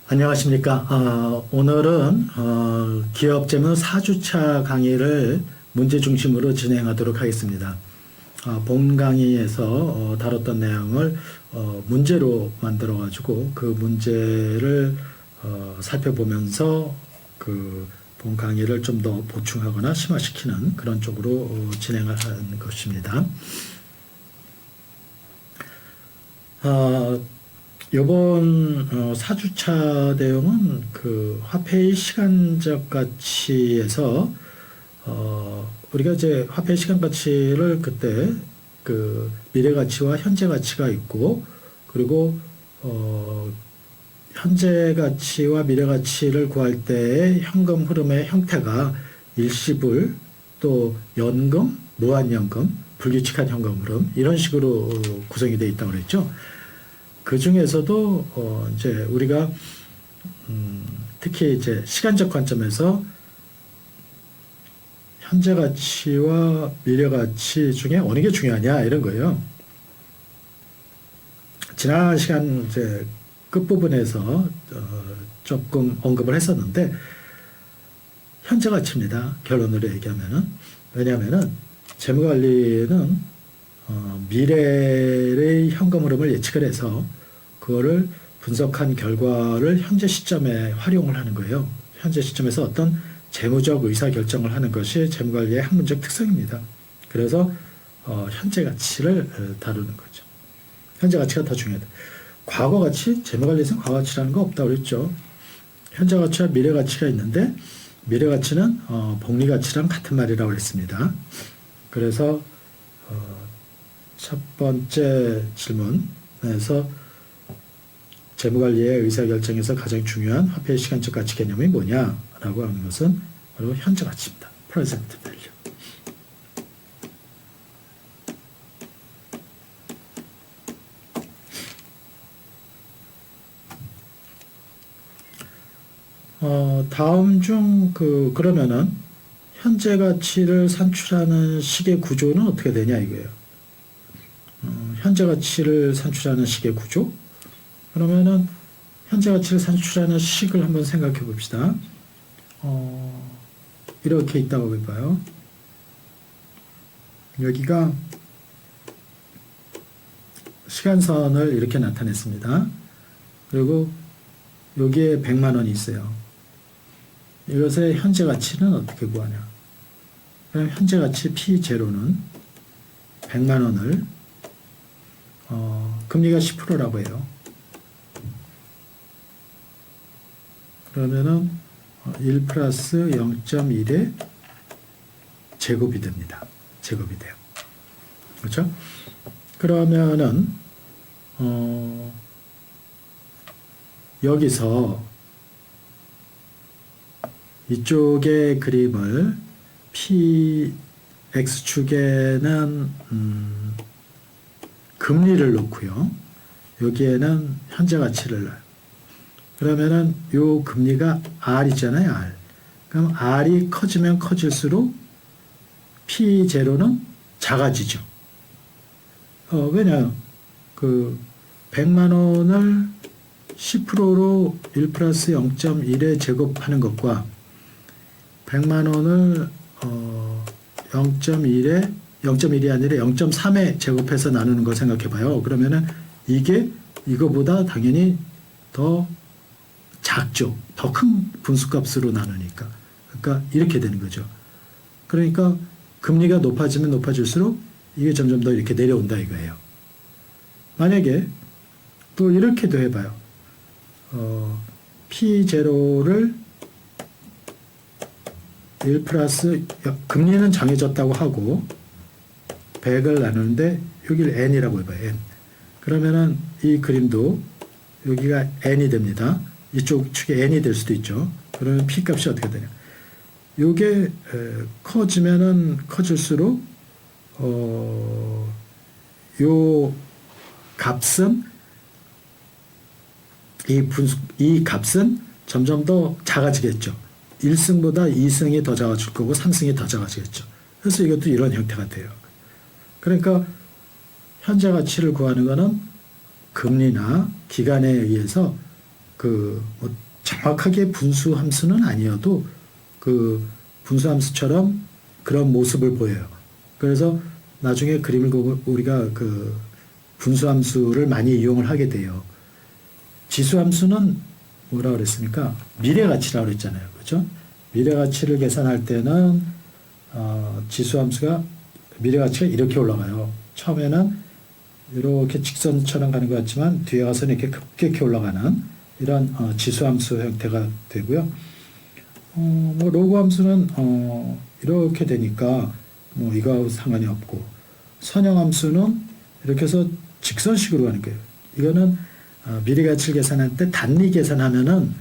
안녕하십니까. 오늘은 기업재무 4주차 강의를 문제 중심으로 진행하도록 하겠습니다. 본 강의에서 다뤘던 내용을 문제로 만들어 가지고 그 문제를 살펴보면서 그 본 강의를 좀 더 보충하거나 심화시키는 그런 쪽으로 진행을 하는 것입니다. 이번 4주차 내용은 그 화폐의 시간적 가치에서 우리가 이제 화폐의 시간 가치를 그때 그 미래 가치와 현재 가치가 있고, 그리고 현재 가치와 미래 가치를 구할 때의 현금 흐름의 형태가 일시불, 또 연금, 무한연금, 불규칙한 현금 흐름, 이런 식으로 구성이 되어 있다고 그랬죠. 그 중에서도 이제 우리가 특히 이제 시간적 관점에서 현재 가치와 미래 가치 중에 어느 게 중요하냐 이런 거예요. 지난 시간 이제 끝부분에서 조금 언급을 했었는데, 현재 가치입니다. 결론으로 얘기하면은. 왜냐하면은 재무관리는 미래의 현금 흐름을 예측을 해서 그거를 분석한 결과를 현재 시점에 활용을 하는 거예요. 현재 시점에서 어떤 재무적 의사결정을 하는 것이 재무관리의 학문적 특성입니다. 그래서 현재 가치를 다루는 거죠. 현재 가치가 더 중요하다. 과거 가치, 재무관리에서는 과거 가치라는 거 없다고 그랬죠. 현재 가치와 미래 가치가 있는데, 미래 가치는 복리 가치랑 같은 말이라고 그랬습니다. 그래서 첫 번째 질문에서 재무관리의 의사결정에서 가장 중요한 화폐의 시간적 가치 개념이 뭐냐라고 하는 것은 바로 현재 가치입니다. present value. 다음 중 그러면은 현재 가치를 산출하는 식의 구조는 어떻게 되냐 이거예요. 현재 가치를 산출하는 식의 구조? 그러면은 현재 가치를 산출하는 식을 한번 생각해 봅시다. 이렇게 있다고 해봐요. 여기가 시간선을 이렇게 나타냈습니다. 그리고 여기에 100만 원이 있어요. 이것의 현재 가치는 어떻게 구하냐? 그럼 현재 가치 P0는 100만 원을 금리가 10%라고 해요. 그러면은 1 플러스 0.1의 제곱이 됩니다. 제곱이 돼요. 그렇죠? 그러면은 여기서 이쪽의 그림을 X축에는 금리를 놓고요. 여기에는 현재 가치를 넣어요. 그러면은 요 금리가 R 있잖아요. R. 그럼 R이 커지면 커질수록 P0는 작아지죠. 왜냐, 100만 원을 10%로 1 플러스 0.1에 제곱하는 것과 100만 원을 0.1이 아니라 0.3에 제곱해서 나누는 걸 생각해 봐요. 그러면은 이게 이거보다 당연히 더 작죠. 더 큰 분수값으로 나누니까. 그러니까 이렇게 되는 거죠. 그러니까 금리가 높아지면 높아질수록 이게 점점 더 이렇게 내려온다 이거예요. 만약에 또 이렇게도 해봐요. P0를 1 플러스 금리는 정해졌다고 하고 100을 나누는데 여기를 n이라고 해봐요. n. 그러면은 이 그림도 여기가 n이 됩니다. 이쪽 축에 n이 될 수도 있죠. 그러면 p 값이 어떻게 되냐? 요게 커지면은 커질수록 요 값은 이 값은 점점 더 작아지겠죠. 1승보다 2승이 더 작아질 거고 3승이 더 작아지겠죠. 그래서 이것도 이런 형태가 돼요. 그러니까 현재 가치를 구하는 것은 금리나 기간에 의해서 뭐 정확하게 분수 함수는 아니어도 그 분수 함수처럼 그런 모습을 보여요. 그래서 나중에 그림을 보고 우리가 그 분수 함수를 많이 이용을 하게 돼요. 지수 함수는 뭐라 그랬습니까? 미래 가치라고 그랬잖아요. 그렇죠? 미래 가치를 계산할 때는 지수 함수가 미래 가치가 이렇게 올라가요. 처음에는 이렇게 직선처럼 가는 것 같지만 뒤에 가서는 이렇게 급격히 올라가는 이런 지수 함수 형태가 되고요. 뭐 로그 함수는 이렇게 되니까 뭐 이거하고 상관이 없고, 선형 함수는 이렇게 해서 직선식으로 가는 거예요. 이거는 미래 가치를 계산할 때 단위 계산하면은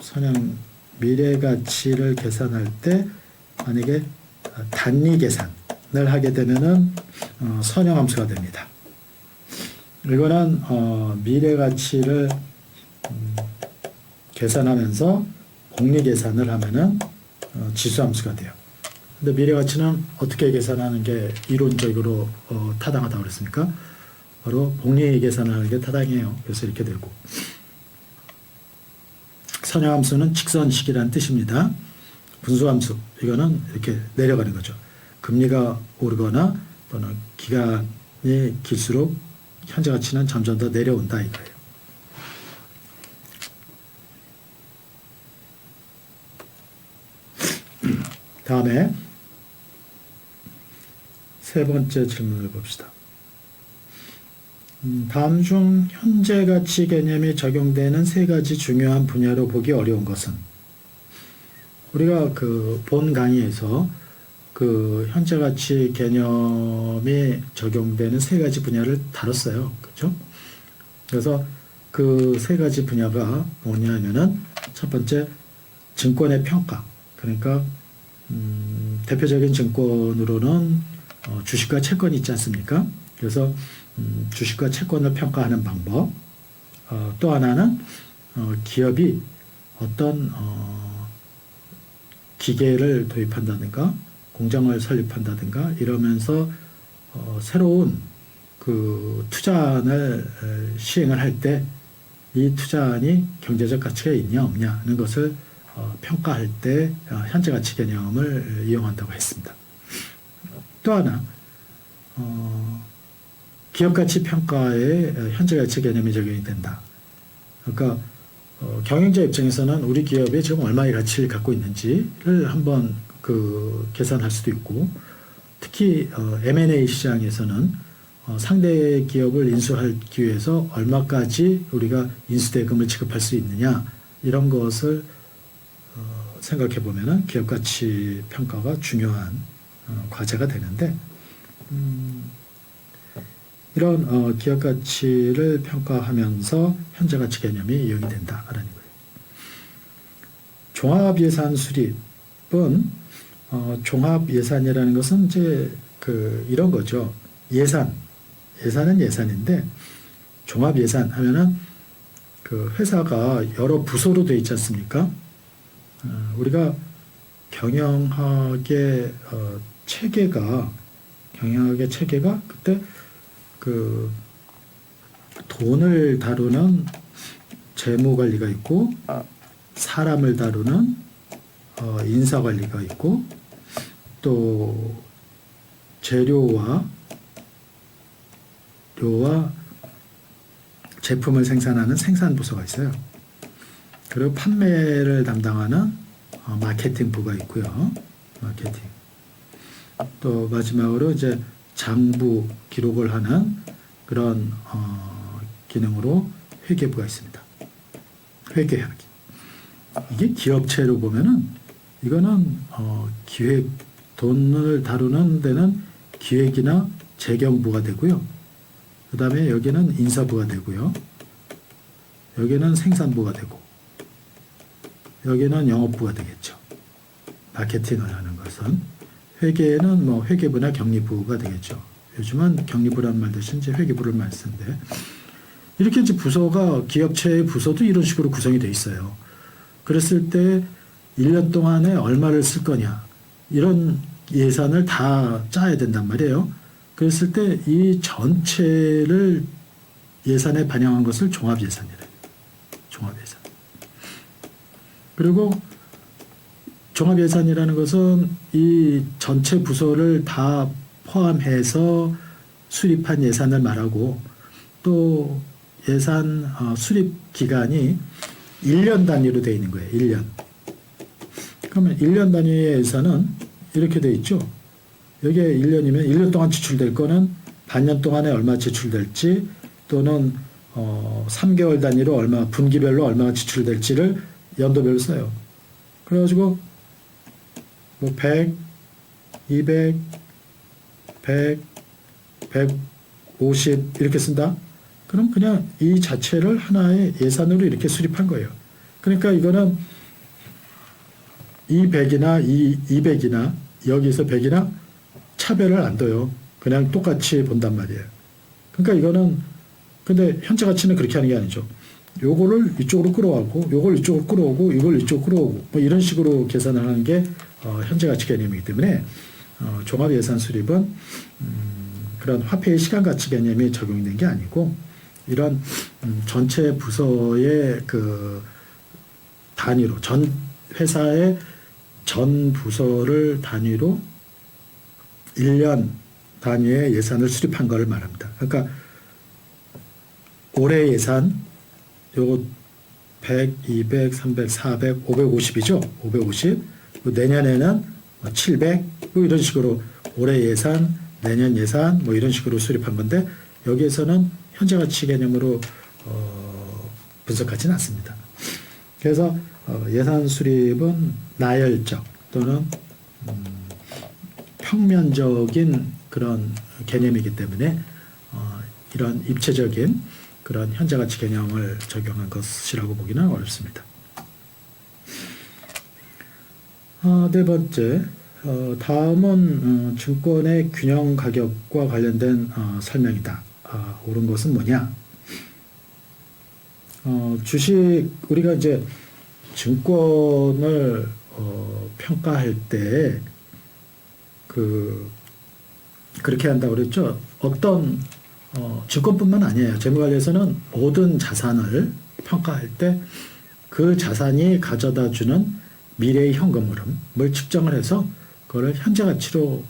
선형 미래 가치를 계산할 때 만약에 단위 계산을 하게 되면은 선형 함수가 됩니다. 이거는 미래 가치를 계산하면서 복리 계산을 하면은 지수 함수가 돼요. 근데 미래 가치는 어떻게 계산하는 게 이론적으로 타당하다고 그랬습니까? 바로 복리 계산하는 게 타당해요. 그래서 이렇게 되고, 선형 함수는 직선식이라는 뜻입니다. 분수 함수, 이거는 이렇게 내려가는 거죠. 금리가 오르거나 또는 기간이 길수록 현재 가치는 점점 더 내려온다 이거예요. 다음에 세 번째 질문을 봅시다. 다음 중 현재 가치 개념이 적용되는 세 가지 중요한 분야로 보기 어려운 것은? 우리가 그 본 강의에서 그 현재 가치 개념이 적용되는 세 가지 분야를 다뤘어요. 그렇죠? 그래서 그 세 가지 분야가 뭐냐면은 첫 번째 증권의 평가. 그러니까 대표적인 증권으로는 주식과 채권이 있지 않습니까? 그래서 주식과 채권을 평가하는 방법. 또 하나는 기업이 어떤 기계를 도입한다든가 공장을 설립한다든가 이러면서 새로운 그 투자안을 시행을 할 때 이 투자안이 경제적 가치가 있냐 없냐 하는 것을 평가할 때 현재 가치 개념을 이용한다고 했습니다. 또 하나 기업 가치 평가에 현재 가치 개념이 적용이 된다. 그러니까 경영자 입장에서는 우리 기업이 지금 얼마의 가치를 갖고 있는지를 한번 그 계산할 수도 있고, 특히 M&A 시장에서는 상대 기업을 인수하기 위해서 얼마까지 우리가 인수대금을 지급할 수 있느냐 이런 것을 생각해 보면은 기업 가치 평가가 중요한 과제가 되는데, 이런 기업 가치를 평가하면서 현재 가치 개념이 이용이 된다라는 거예요. 종합 예산 수립은 종합 예산이라는 것은 이제 이런 거죠. 예산은 예산인데 종합 예산 하면은 그 회사가 여러 부서로 되어 있지 않습니까? 우리가 경영학의 체계가 그때 그 돈을 다루는 재무 관리가 있고, 사람을 다루는 인사 관리가 있고, 또 재료와 제품을 생산하는 생산 부서가 있어요. 그리고 판매를 담당하는 마케팅 부가 있고요. 마케팅. 또 마지막으로 이제 장부 기록을 하는 그런 기능으로 회계부가 있습니다. 회계학이. 이게 기업체로 보면은 이거는 기획, 돈을 다루는 데는 기획이나 재경부가 되고요. 그 다음에 여기는 인사부가 되고요. 여기는 생산부가 되고, 여기는 영업부가 되겠죠. 마케팅을 하는 것은. 회계는 뭐 회계부나 경리부가 되겠죠. 요즘은 경리부라는 말 대신 이제 회계부를 많이 쓰는데, 이렇게 이제 부서가, 기업체의 부서도 이런 식으로 구성이 되어 있어요. 그랬을 때 1년 동안에 얼마를 쓸 거냐, 이런 예산을 다 짜야 된단 말이에요. 그랬을 때 이 전체를 예산에 반영한 것을 종합예산이래요. 종합예산. 그리고 종합예산이라는 것은 이 전체 부서를 다 포함해서 수립한 예산을 말하고, 또 예산 수립 기간이 1년 단위로 되어 있는 거예요. 1년. 그러면 1년 단위의 예산은 이렇게 되어 있죠. 여기에 1년이면 1년 동안 지출될 거는 반년 동안에 얼마 지출될지, 또는 3개월 단위로 얼마, 분기별로 얼마가 지출될지를 연도별로 써요. 그래가지고 뭐 100, 200, 100, 150 이렇게 쓴다. 그럼 그냥 이 자체를 하나의 예산으로 이렇게 수립한 거예요. 그러니까 이거는 이 100이나 이 200이나 여기서 100이나 차별을 안 둬요. 그냥 똑같이 본단 말이에요. 그러니까 이거는, 근데 현재 가치는 그렇게 하는 게 아니죠. 요거를 이쪽으로 끌어가고, 요걸 이쪽으로 끌어오고, 이걸 이쪽으로 끌어오고, 뭐 이런 식으로 계산을 하는 게 현재 가치 개념이기 때문에 종합 예산 수립은 그런 화폐의 시간 가치 개념이 적용된 게 아니고, 이런 전체 부서의 그 단위로, 전 회사의 전 부서를 단위로 1년 단위의 예산을 수립한 것을 말합니다. 그러니까 올해 예산 요거 100, 200, 300, 400, 550이죠. 550. 내년에는 700, 뭐 이런 식으로 올해 예산, 내년 예산 뭐 이런 식으로 수립한 건데, 여기에서는 현재 가치 개념으로 분석하지는 않습니다. 그래서 예산 수립은 나열적 또는 평면적인 그런 개념이기 때문에 이런 입체적인 그런 현재 가치 개념을 적용한 것이라고 보기는 어렵습니다. 네 번째, 다음은 증권의 균형 가격과 관련된 설명이다. 옳은 것은 뭐냐? 주식, 우리가 이제 증권을 평가할 때 그렇게 한다고 그랬죠. 어떤 증권뿐만 아니에요. 재무관리에서는 모든 자산을 평가할 때 그 자산이 가져다 주는 미래의 현금 흐름을 측정을 해서 그걸 현재 가치로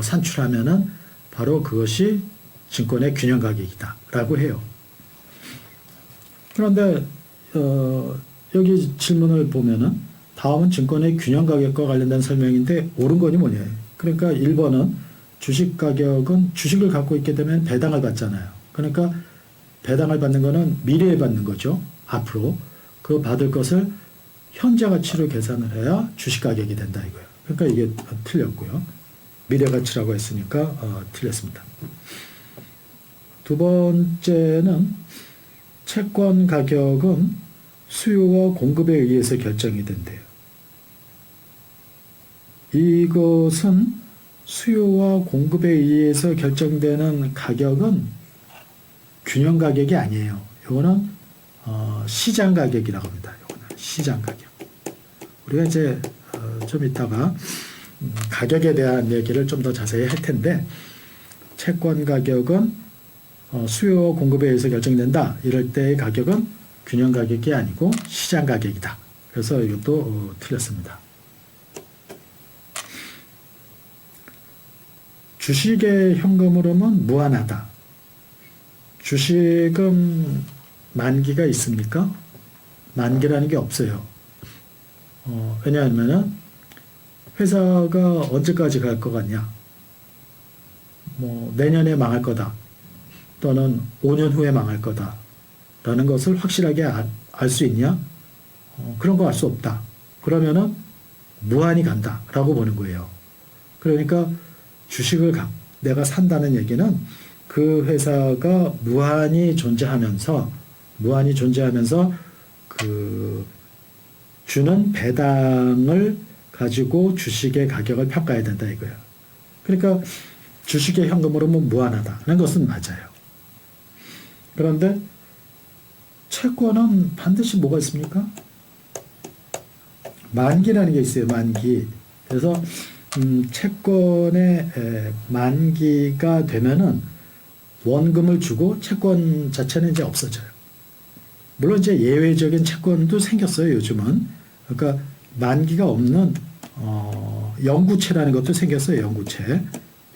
산출하면은 바로 그것이 증권의 균형 가격이다라고 해요. 그런데 여기 질문을 보면은 다음은 증권의 균형 가격과 관련된 설명인데 옳은 거니 뭐냐. 그러니까 1번은 주식 가격은 주식을 갖고 있게 되면 배당을 받잖아요. 그러니까 배당을 받는 거는 미래에 받는 거죠. 앞으로. 그 받을 것을 현재 가치로 계산을 해야 주식 가격이 된다 이거예요. 그러니까 이게 틀렸고요. 미래 가치라고 했으니까 틀렸습니다. 두 번째는 채권 가격은 수요와 공급에 의해서 결정이 된대요. 이것은 수요와 공급에 의해서 결정되는 가격은 균형 가격이 아니에요. 이거는 시장 가격이라고 합니다. 이거는 시장 가격. 우리가 이제 좀 이따가 가격에 대한 얘기를 좀 더 자세히 할 텐데, 채권 가격은 수요와 공급에 의해서 결정된다. 이럴 때의 가격은 균형 가격이 아니고 시장 가격이다. 그래서 이것도 틀렸습니다. 주식의 현금 흐름은 무한하다. 주식은 만기가 있습니까? 만기라는 게 없어요. 왜냐하면 회사가 언제까지 갈 것 같냐? 뭐 내년에 망할 거다. 또는 5년 후에 망할 거다. 라는 것을 확실하게 알 수 있냐? 그런 거 알 수 없다. 그러면은 무한히 간다. 라고 보는 거예요. 그러니까 주식을 내가 산다는 얘기는 그 회사가 무한히 존재하면서 그 주는 배당을 가지고 주식의 가격을 평가해야 된다 이거예요. 그러니까 주식의 현금 흐름은 무한하다는 것은 맞아요. 그런데 채권은 반드시 뭐가 있습니까? 만기라는 게 있어요. 만기. 그래서 채권의 만기가 되면은 원금을 주고 채권 자체는 이제 없어져요. 물론 이제 예외적인 채권도 생겼어요, 요즘은. 그러니까 만기가 없는 영구채라는 것도 생겼어요, 영구채.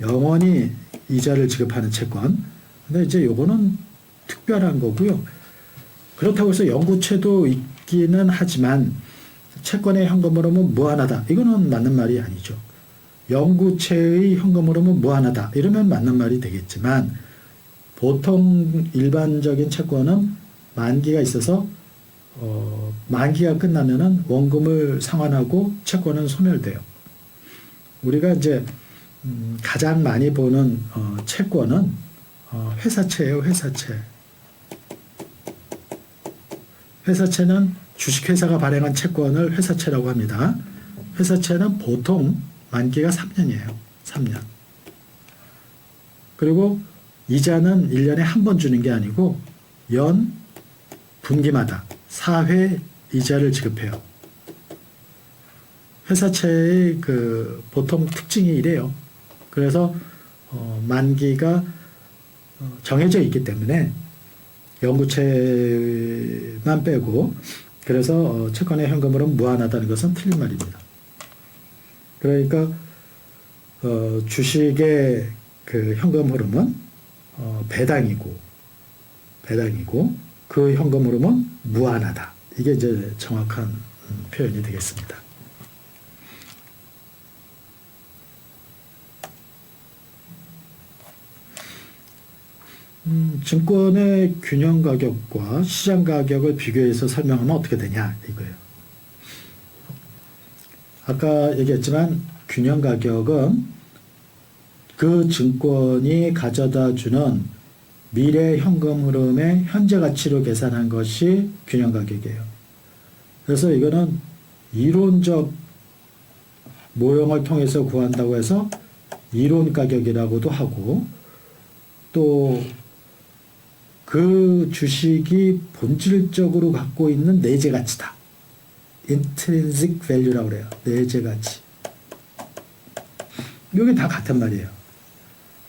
영원히 이자를 지급하는 채권. 근데 이제 요거는 특별한 거고요. 그렇다고 해서 영구채도 있기는 하지만 채권의 현금 흐름은 무한하다. 이거는 맞는 말이 아니죠. 영구채의 현금 흐름은 무한하다. 이러면 맞는 말이 되겠지만 보통 일반적인 채권은 만기가 있어서 만기가 끝나면은 원금을 상환하고 채권은 소멸돼요. 우리가 이제 가장 많이 보는 채권은 회사채예요, 회사채. 회사채는 주식회사가 발행한 채권을 회사채라고 합니다. 회사채는 보통 만기가 3년이에요. 3년. 그리고 이자는 1년에 한 번 주는 게 아니고 연 분기마다 4회 이자를 지급해요. 회사채의 그 보통 특징이 이래요. 그래서 만기가 정해져 있기 때문에 영구채만 빼고 그래서 채권의 현금으로는 무한하다는 것은 틀린 말입니다. 그러니까 주식의 그 현금 흐름은 배당이고 그 현금 흐름은 무한하다. 이게 이제 정확한 표현이 되겠습니다. 증권의 균형 가격과 시장 가격을 비교해서 설명하면 어떻게 되냐 이거예요. 아까 얘기했지만 균형 가격은 그 증권이 가져다 주는 미래 현금 흐름의 현재 가치로 계산한 것이 균형 가격이에요. 그래서 이거는 이론적 모형을 통해서 구한다고 해서 이론 가격이라고도 하고 또 그 주식이 본질적으로 갖고 있는 내재 가치다. intrinsic value라고 그래요. 내재 가치. 이게 다 같은 말이에요.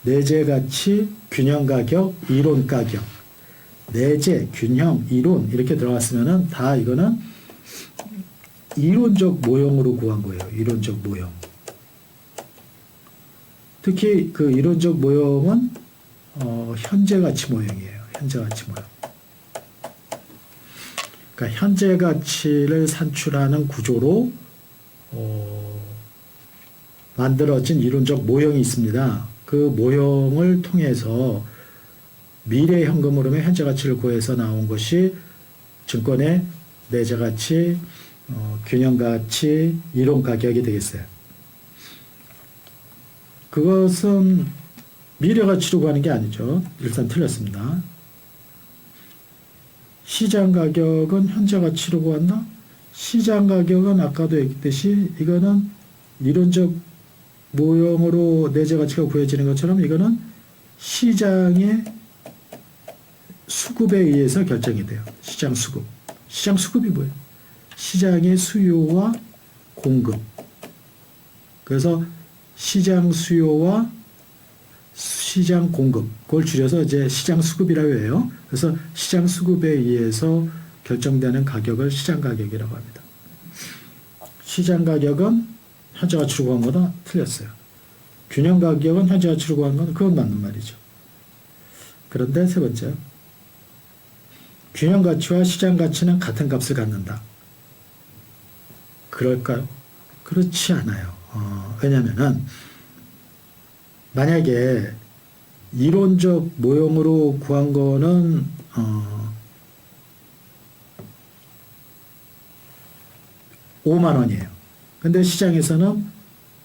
내재 가치, 균형 가격, 이론 가격. 내재, 균형, 이론 이렇게 들어갔으면은 다 이거는 이론적 모형으로 구한 거예요. 이론적 모형. 특히 그 이론적 모형은 현재 가치 모형이에요. 현재 가치 모형. 그러니까 현재 가치를 산출하는 구조로 만들어진 이론적 모형이 있습니다. 그 모형을 통해서 미래 현금 흐름의 현재 가치를 구해서 나온 것이 증권의 내재 가치, 균형 가치, 이론 가격이 되겠어요. 그것은 미래 가치로 구하는 게 아니죠. 일단 틀렸습니다. 시장 가격은 현재 가치로 구한다? 시장 가격은 아까도 얘기했듯이 이거는 이론적 모형으로 내재 가치가 구해지는 것처럼 이거는 시장의 수급에 의해서 결정이 돼요. 시장 수급. 시장 수급이 뭐예요? 시장의 수요와 공급. 그래서 시장 수요와 시장 공급, 그걸 줄여서 이제 시장 수급이라고 해요. 그래서 시장 수급에 의해서 결정되는 가격을 시장 가격이라고 합니다. 시장 가격은 현재 가치로 구한 거다 틀렸어요. 균형 가격은 현재 가치로 구한 건 그건 맞는 말이죠. 그런데 세 번째, 균형 가치와 시장 가치는 같은 값을 갖는다. 그럴까요? 그렇지 않아요. 왜냐면은 만약에 이론적 모형으로 구한 거는 5만 원이에요. 근데 시장에서는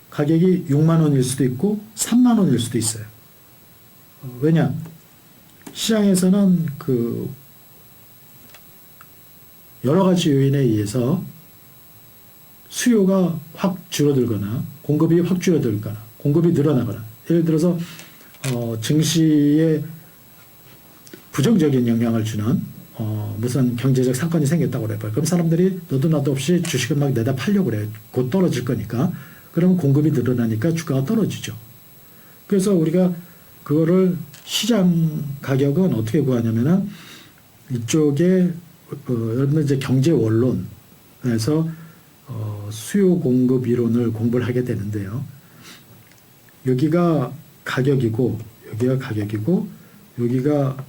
가격이 6만 원일 수도 있고 3만 원일 수도 있어요. 왜냐? 시장에서는 그 여러 가지 요인에 의해서 수요가 확 줄어들거나 공급이 확 줄어들거나 공급이 늘어나거나 예를 들어서 증시에 부정적인 영향을 주는 무슨 경제적 사건이 생겼다고 그래요. 그럼 사람들이 너도 나도 없이 주식을 막 내다 팔려고 그래요. 곧 떨어질 거니까. 그러면 공급이 늘어나니까 주가가 떨어지죠. 그래서 우리가 그거를 시장 가격은 어떻게 구하냐면은 이쪽에 여러분들 이제 경제 원론에서 수요 공급 이론을 공부를 하게 되는데요. 여기가 가격이고 여기가 가격이고 여기가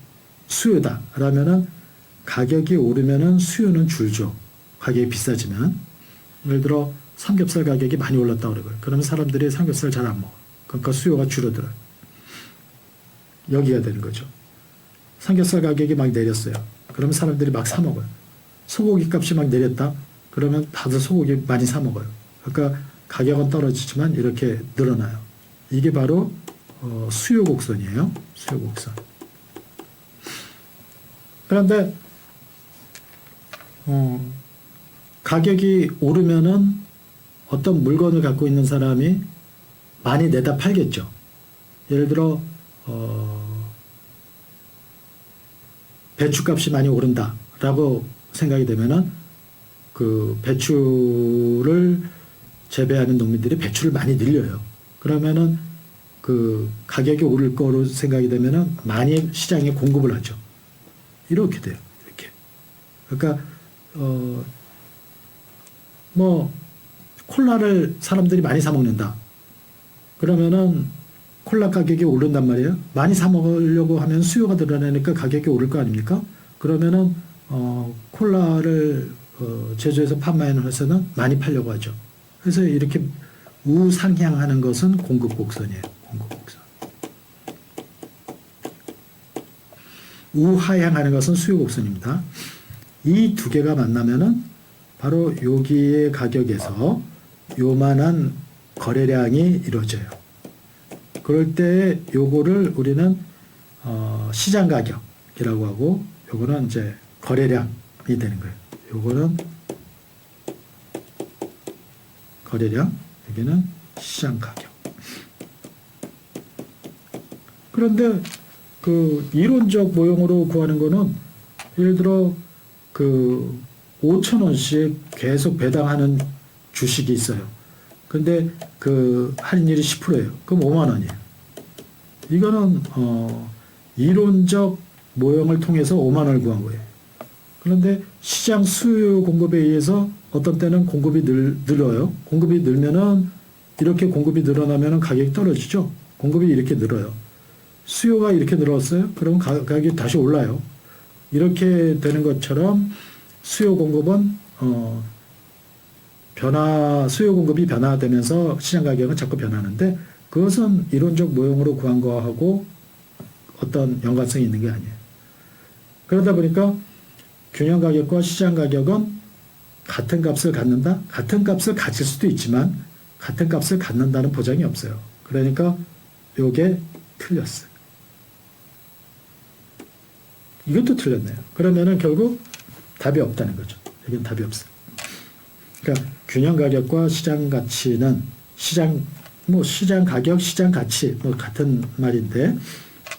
수요다 라면은 가격이 오르면은 수요는 줄죠. 가격이 비싸지면. 예를 들어 삼겹살 가격이 많이 올랐다 그러고요. 그러면 사람들이 삼겹살 잘 안 먹어요. 그러니까 수요가 줄어들어요. 여기가 되는 거죠. 삼겹살 가격이 막 내렸어요. 그러면 사람들이 막 사 먹어요. 소고기 값이 막 내렸다. 그러면 다들 소고기 많이 사 먹어요. 그러니까 가격은 떨어지지만 이렇게 늘어나요. 이게 바로 수요 곡선이에요. 수요 곡선. 그런데 가격이 오르면은 어떤 물건을 갖고 있는 사람이 많이 내다 팔겠죠. 예를 들어 배추값이 많이 오른다라고 생각이 되면은 그 배추를 재배하는 농민들이 배추를 많이 늘려요. 그러면은 그 가격이 오를 거로 생각이 되면은 많이 시장에 공급을 하죠. 이렇게 돼요. 이렇게. 그러니까 뭐 콜라를 사람들이 많이 사 먹는다. 그러면은 콜라 가격이 오른단 말이에요. 많이 사 먹으려고 하면 수요가 늘어나니까 가격이 오를 거 아닙니까? 그러면은 콜라를 제조해서 판매하는 회사는 많이 팔려고 하죠. 그래서 이렇게 우상향하는 것은 공급 곡선이에요. 공급 곡선. 우하향하는 것은 수요 곡선입니다. 이 두 개가 만나면은 바로 여기의 가격에서 요만한 거래량이 이루어져요. 그럴 때 요거를 우리는 시장 가격이라고 하고 요거는 이제 거래량이 되는 거예요. 요거는 거래량, 여기는 시장 가격. 그런데 그 이론적 모형으로 구하는 거는 예를 들어 그 5,000원씩 계속 배당하는 주식이 있어요. 근데 그 할인율이 10%예요. 그럼 5만 원이에요. 이거는 이론적 모형을 통해서 5만 원을 구한 거예요. 그런데 시장 수요 공급에 의해서 어떤 때는 공급이 늘어요. 공급이 늘면은 이렇게 공급이 늘어나면은 가격이 떨어지죠. 공급이 이렇게 늘어요. 수요가 이렇게 늘었어요. 그럼 가격이 다시 올라요. 이렇게 되는 것처럼 수요 공급은 수요 공급이 변화되면서 시장 가격은 자꾸 변하는데 그것은 이론적 모형으로 구한 거하고 어떤 연관성이 있는 게 아니에요. 그러다 보니까 균형 가격과 시장 가격은 같은 값을 갖는다? 같은 값을 가질 수도 있지만 같은 값을 갖는다는 보장이 없어요. 그러니까 요게 틀렸어요. 이것도 틀렸네요. 그러면은 결국 답이 없다는 거죠. 여기는 답이 없어요. 그러니까 균형 가격과 시장 가치는 시장 가격, 시장 가치 같은 말인데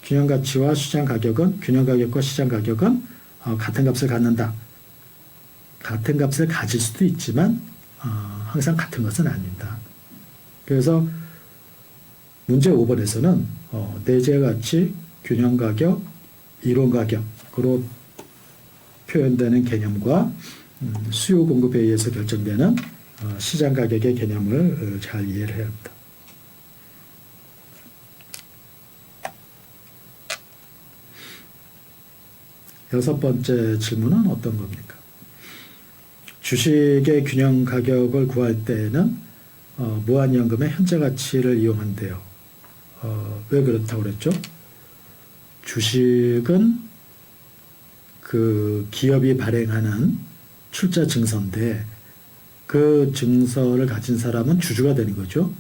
균형 가치와 시장 가격은 균형 가격과 시장 가격은 같은 값을 갖는다. 같은 값을 가질 수도 있지만 항상 같은 것은 아닙니다. 그래서 문제 5번에서는 내재 가치, 균형 가격, 이론 가격으로 표현되는 개념과 수요 공급에 의해서 결정되는 시장 가격의 개념을 잘 이해를 해야 합니다. 여섯 번째 질문은 어떤 겁니까? 주식의 균형 가격을 구할 때에는 무한연금의 현재 가치를 이용한대요. 왜 그렇다고 그랬죠? 주식은 그 기업이 발행하는 출자 증서인데 그 증서를 가진 사람은 주주가 되는 거죠.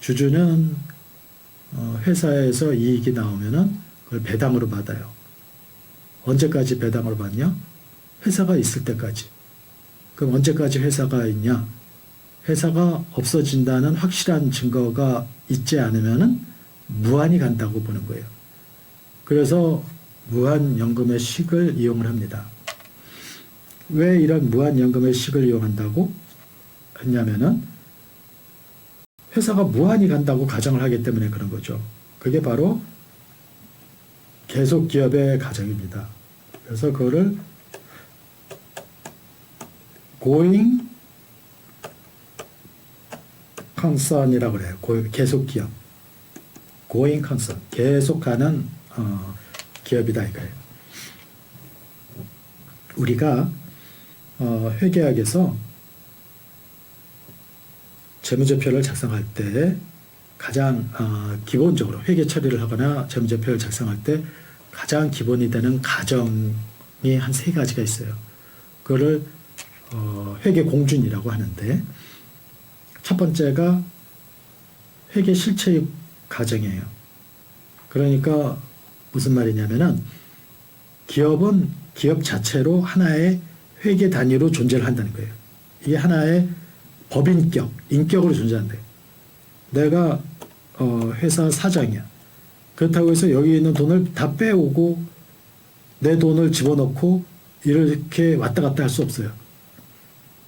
주주는 회사에서 이익이 나오면은 그걸 배당으로 받아요. 언제까지 배당으로 받냐? 회사가 있을 때까지. 그럼 언제까지 회사가 있냐? 회사가 없어진다는 확실한 증거가 있지 않으면은 무한히 간다고 보는 거예요. 그래서 무한연금의 식을 이용을 합니다. 왜 이런 무한연금의 식을 이용한다고 했냐면은 회사가 무한히 간다고 가정을 하기 때문에 그런 거죠. 그게 바로 계속 기업의 가정입니다. 그래서 그거를 going concern이라고 그래요. 계속 기업. going concern. 계속하는 기업이다 이거예요. 우리가 회계학에서 재무제표를 작성할 때 가장 기본적으로 회계 처리를 하거나 재무제표를 작성할 때 가장 기본이 되는 가정이 한 3가지가 있어요. 그거를 회계 공준이라고 하는데 첫 번째가 회계 실체의 가정이에요. 그러니까 무슨 말이냐면은 기업은 기업 자체로 하나의 회계 단위로 존재를 한다는 거예요. 이게 하나의 법인격, 인격으로 존재한대요. 내가 회사 사장이야. 그렇다고 해서 여기 있는 돈을 다 빼오고 내 돈을 집어넣고 이렇게 왔다 갔다 할 수 없어요.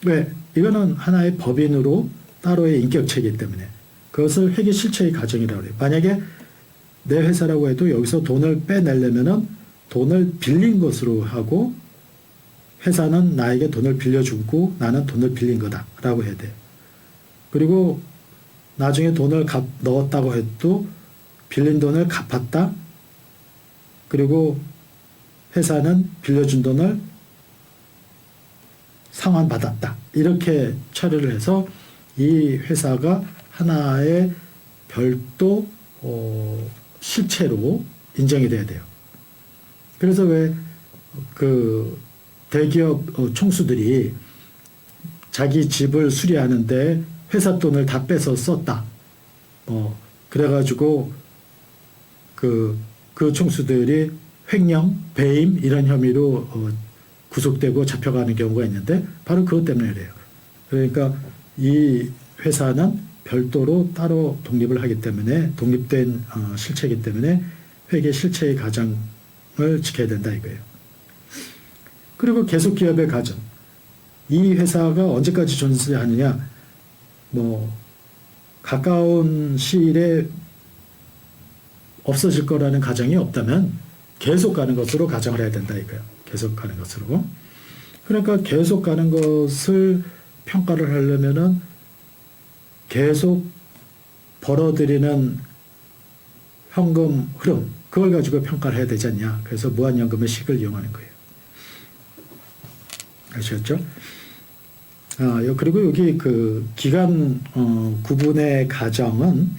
왜? 이거는 하나의 법인으로 따로의 인격체이기 때문에 그것을 회계 실체의 가정이라고 해요. 만약에 내 회사라고 해도 여기서 돈을 빼내려면은 돈을 빌린 것으로 하고 회사는 나에게 돈을 빌려주고 나는 돈을 빌린 거다라고 해야 돼요. 그리고 나중에 돈을 넣었다고 해도 빌린 돈을 갚았다. 그리고 회사는 빌려준 돈을 상환받았다. 이렇게 처리를 해서 이 회사가 하나의 별도 실체로 인정이 돼야 돼요. 그래서 왜 그 대기업 총수들이 자기 집을 수리하는데 회사 돈을 다 빼서 썼다. 그래가지고 그 총수들이 횡령, 배임 이런 혐의로 구속되고 잡혀가는 경우가 있는데 바로 그것 때문에 그래요. 그러니까 이 회사는 별도로 따로 독립을 하기 때문에 독립된 실체이기 때문에 회계 실체의 가정을 지켜야 된다 이거예요. 그리고 계속기업의 가정. 이 회사가 언제까지 존재하느냐. 가까운 시일에 없어질 거라는 가정이 없다면 계속 가는 것으로 가정을 해야 된다 이거예요. 계속 가는 것으로. 그러니까 계속 가는 것을 평가를 하려면은 계속 벌어들이는 현금 흐름, 그걸 가지고 평가를 해야 되지 않냐. 그래서 무한연금의 식을 이용하는 거예요. 아시겠죠? 그리고 여기 그 기간 구분의 가정은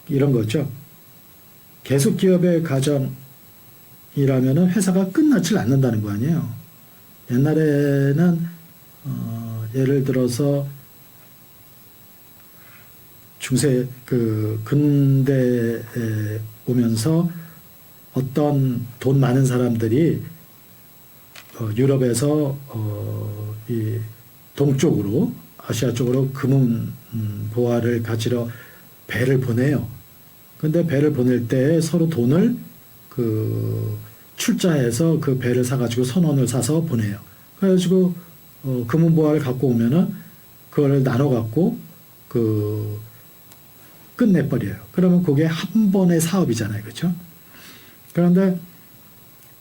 이런 거죠. 계속 기업의 가정이라면은 회사가 끝나질 않는다는 거 아니에요. 옛날에는 예를 들어서 근대에 오면서 어떤 돈 많은 사람들이 유럽에서 이 동쪽으로 아시아 쪽으로 금은 보화를 가지러 배를 보내요. 근데 배를 보낼 때 서로 돈을 출자해서 그 배를 사가지고 선원을 사서 보내요. 그래가지고 금은 보화를 갖고 오면은 그거를 나눠 갖고 끝내버려요. 그러면 그게 한 번의 사업이잖아요, 그렇죠? 그런데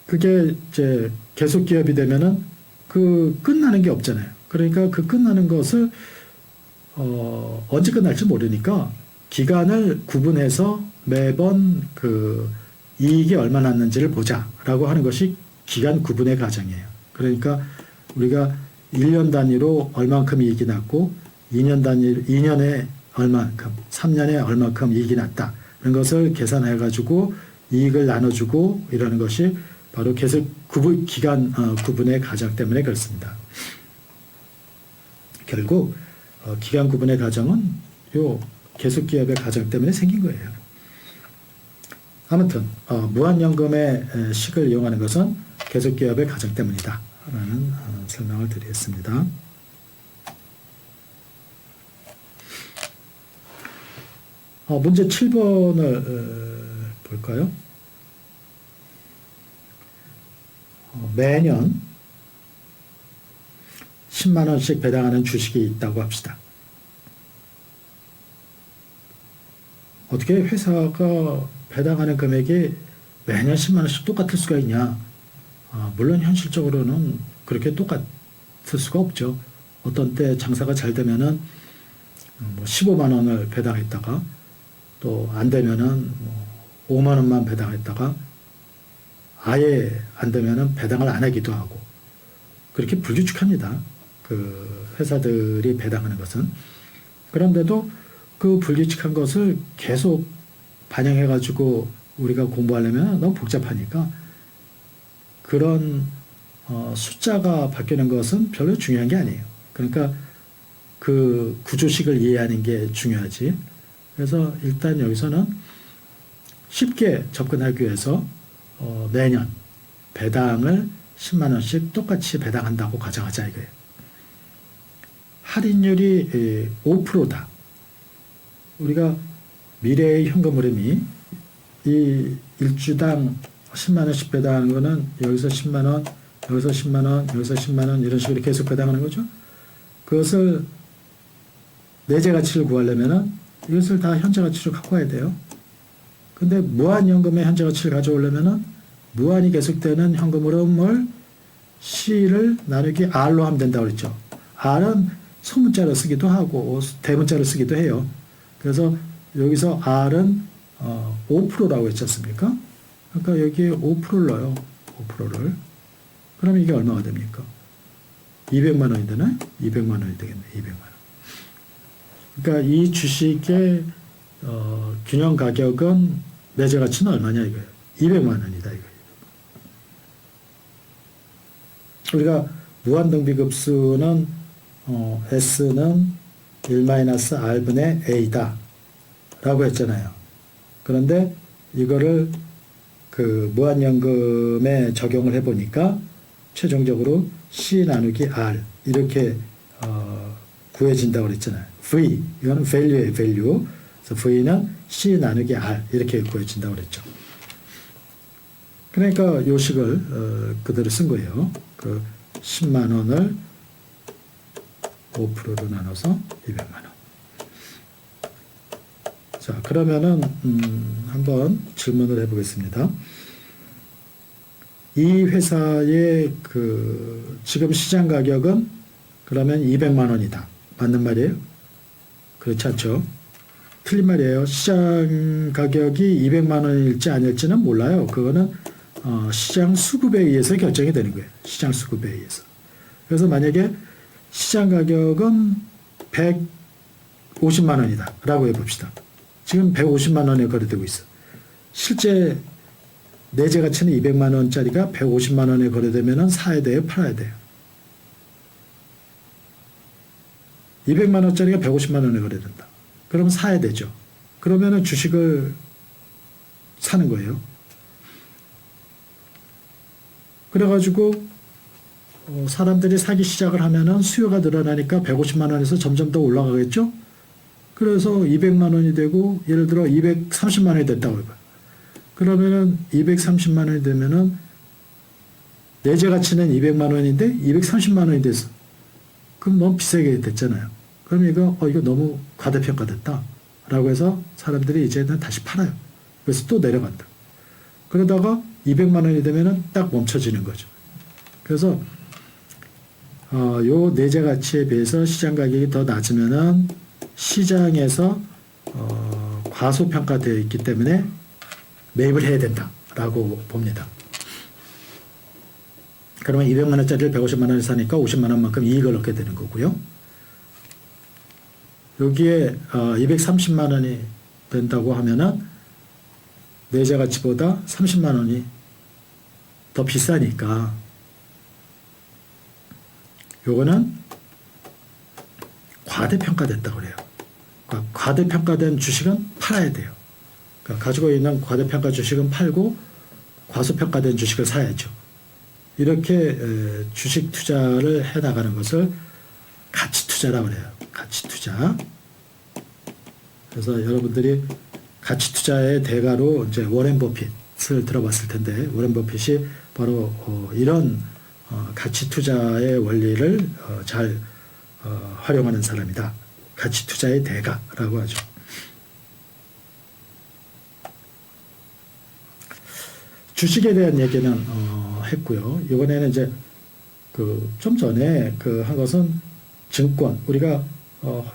그게 이제 계속 기업이 되면은 끝나는 게 없잖아요. 그러니까 그 끝나는 것을 언제 끝날지 모르니까 기간을 구분해서 매번 이익이 얼마 났는지를 보자라고 하는 것이 기간 구분의 과정이에요. 그러니까 우리가 1년 단위로 얼만큼 이익이 났고 2년에 얼만큼, 3년에 얼만큼 이익이 났다. 이런 것을 계산해 가지고 이익을 나눠주고 이러는 것이 바로 계속 기간 구분의 과정 때문에 그렇습니다. 결국 기간 구분의 과정은 요 계속 기업의 과정 때문에 생긴 거예요. 아무튼 무한연금의 식을 이용하는 것은 계속 기업의 과정 때문이다 라는 설명을 드리겠습니다. 문제 7번을 볼까요? 매년 10만 원씩 배당하는 주식이 있다고 합시다. 어떻게 회사가 배당하는 금액이 매년 10만 원씩 똑같을 수가 있냐? 물론 현실적으로는 그렇게 똑같을 수가 없죠. 어떤 때 장사가 잘 되면은 뭐 15만 원을 배당했다가 또 안 되면은 뭐 5만 원만 배당했다가 아예 안 되면은 배당을 안 하기도 하고 그렇게 불규칙합니다. 그 회사들이 배당하는 것은. 그런데도 그 불규칙한 것을 계속 반영해가지고 우리가 공부하려면 너무 복잡하니까 그런 숫자가 바뀌는 것은 별로 중요한 게 아니에요. 그러니까 그 구조식을 이해하는 게 중요하지. 그래서 일단 여기서는 쉽게 접근하기 위해서 매년 배당을 10만 원씩 똑같이 배당한다고 가정하자 이거예요. 할인율이 5%다. 우리가 미래의 현금 흐름이 이 일주당 10만 원씩 배당하는 거는 여기서 10만 원, 여기서 10만 원, 여기서 10만 원 이런 식으로 계속 배당하는 거죠. 그것을 내재 가치를 구하려면은 이것을 다 현재 가치로 갖고 와야 돼요. 근데 무한연금의 현재 가치를 가져오려면은 무한히 계속되는 현금 흐름을 C를 나누기 R로 하면 된다고 그랬죠. R은 소문자로 쓰기도 하고 대문자로 쓰기도 해요. 그래서 여기서 R은 5%라고 했지 않습니까? 그러니까 여기에 5%를 넣어요. 5%를. 그럼 이게 얼마가 됩니까? 200만 원이 되나요? 200만 원이 되겠네. 200만 원. 그러니까 이 주식의 균형 가격은 내재 가치는 얼마냐 이거예요. 200만 원이다 이거예요. 우리가 무한등비급수는 S는 1-R분의 A다 라고 했잖아요. 그런데 이거를 그 무한연금에 적용을 해보니까 최종적으로 C 나누기 R 이렇게 구해진다고 그랬잖아요. V 이거는 value의 value. 그래서 V는 C 나누기 R 이렇게 구해진다고 그랬죠. 그러니까 요 식을 그대로 쓴 거예요. 그 10만 원을 5%로 나눠서 200만 원. 자, 그러면은 한번 질문을 해보겠습니다. 이 회사의 그 지금 시장 가격은 그러면 200만 원이다. 맞는 말이에요? 그렇지 않죠? 틀린 말이에요. 시장 가격이 200만 원일지 아닐지는 몰라요. 그거는 시장 수급에 의해서 결정이 되는 거예요. 시장 수급에 의해서. 그래서 만약에 시장 가격은 150만 원이다 라고 해봅시다. 지금 150만 원에 거래되고 있어. 실제 내재 가치는 200만 원짜리가 150만 원에 거래되면 사야 돼요? 팔아야 돼요? 200만 원짜리가 150만 원에 거래된다. 그럼 사야 되죠. 그러면은 주식을 사는 거예요. 그래가지고 사람들이 사기 시작을 하면은 수요가 늘어나니까 150만 원에서 점점 더 올라가겠죠. 그래서 200만 원이 되고 예를 들어 230만 원이 됐다고 해봐요. 그러면은 230만 원이 되면은 내재 가치는 200만 원인데 230만 원이 됐어. 그럼 너무 비싸게 됐잖아요. 그럼 이거 너무 과대평가됐다 라고 해서 사람들이 이제는 다시 팔아요. 그래서 또 내려간다. 그러다가 200만 원이 되면은 딱 멈춰지는 거죠. 그래서 요 내재 가치에 비해서 시장 가격이 더 낮으면은 시장에서 과소평가되어 있기 때문에 매입을 해야 된다라고 봅니다. 그러면 200만 원짜리를 150만 원에 사니까 50만 원만큼 이익을 얻게 되는 거고요. 여기에 230만 원이 된다고 하면은 내재 가치보다 30만 원이 더 비싸니까 요거는 과대평가됐다고 그래요. 그러니까 과대평가된 주식은 팔아야 돼요. 그러니까 가지고 있는 과대평가 주식은 팔고 과소평가된 주식을 사야죠. 이렇게 주식 투자를 해나가는 것을 가치 투자라고 그래요. 가치 투자. 그래서 여러분들이 가치 투자의 대가로 이제 워렌 버핏을 들어봤을 텐데 워렌 버핏이 바로 이런 가치 투자의 원리를 잘 활용하는 사람이다. 가치 투자의 대가라고 하죠. 주식에 대한 얘기는 했고요. 이번에는 이제 좀 전에 한 것은 증권, 우리가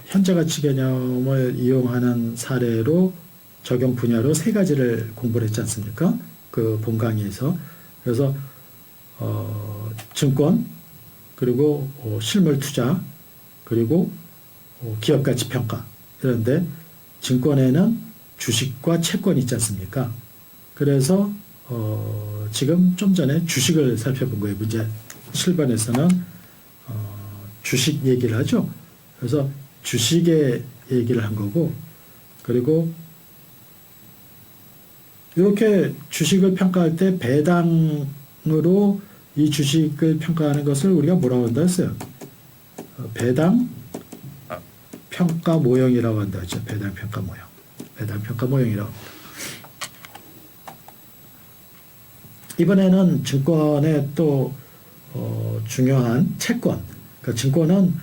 현재 가치 개념을 이용하는 사례로 적용 분야로 세 가지를 공부를 했지 않습니까? 그 본 강의에서. 그래서 증권, 그리고 실물 투자, 그리고 기업 가치 평가. 그런데 증권에는 주식과 채권이 있지 않습니까? 그래서 지금 좀 전에 주식을 살펴본 거예요. 문제 7번에서는 주식 얘기를 하죠. 그래서 주식의 얘기를 한 거고, 그리고 이렇게 주식을 평가할 때 배당으로 이 주식을 평가하는 것을 우리가 뭐라고 한다 했어요? 배당 평가 모형이라고 한다 했죠. 배당 평가 모형. 배당 평가 모형이라고 합니다. 이번에는 증권의 또 중요한 채권. 그러니까 증권은